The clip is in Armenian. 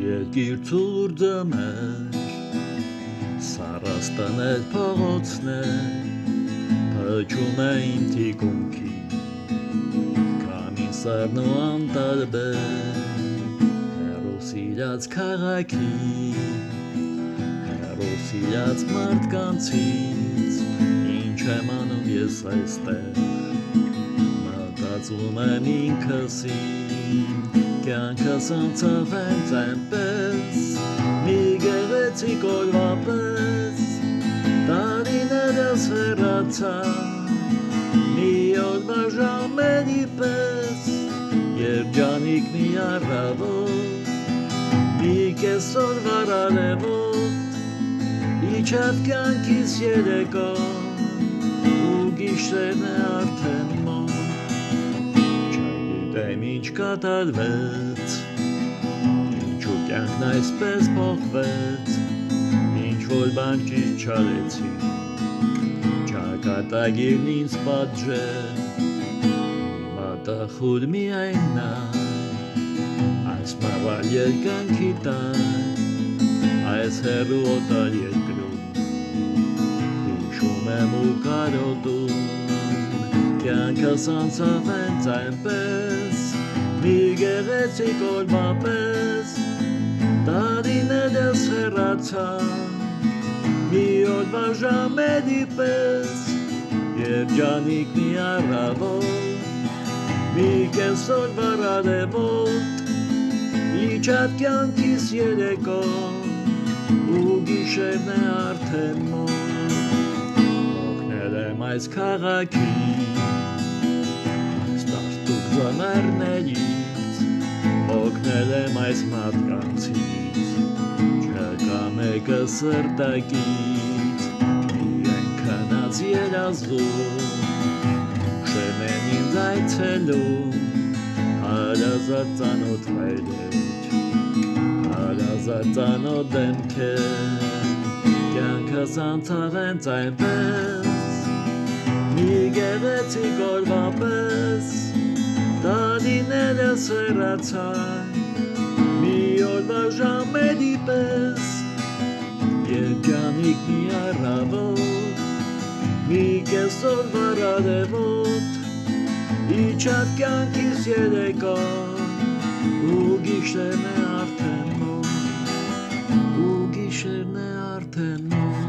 Երկիր ցուրտ ձմեր, սառաստանել փողոցներ, փչում էին թիկունքի, քամին սառն ու անտարբեր, հեռու սիրած քաղաքի, հեռու սիրած մարդկանցից, ինչ եմ անում ես այստեղ, մտածում եմ ինքսին, կյանքս անցավ հենց այնպես, մի գեղեցիկ օրվա պես, տարիներս հեռացան, մի օրվա ժամերի պես, երջանիկ մի առավոտ, մի կեսօրվա արևոտ, իջավ կյանքիս երեկոն, ու գիշերն է արդեն մոտ, չգիտեմ ինչ կատարվեց, ինչու կյանքն այսպես փոխվեց, ինչ որ բան ճիշտ չարեցի, ճակատագիրն ինձ պատժեց, մատախուլ միայն նա, այս մավար երկնքի տակ, այս հեռու օտար երկրում, հիշում եմ ու կարոտում, կյանքս անցավ հենց այնպես, մի գեղեցիկ օրվա պես, տարիներս հեռացան, մի օրվա ժամերի պես, երջանիկ մի առավոտ, մի կեսօրվա արևոտ, իջավ կյանքիս երեկոն, ու գիշերն է արդեն մոտ, օգնել եմ այս քաղաքին, այս տարտուկ ձմեռներից, օգնել եմ այս մարդկանցից, չկա մեկը սրտակից, միայն քնած երազում, ուշերն են ինձ այցելում, հարազատ ծանոթ վայրեր, հարազատ ծանոթ դեմքեր, կյանքս անցավ հենց այնպես, մի գեղեցիկ օրվա պես, տարիներս հեռացան, մի օրվա ժամերի պես, երջանիկ մի առավոտ, մի կեսօրվա արևոտ, իջավ կյանքիս երեկոն, ու գիշերն է արդեն մոտ, ու գիշերն է արդեն մոտ,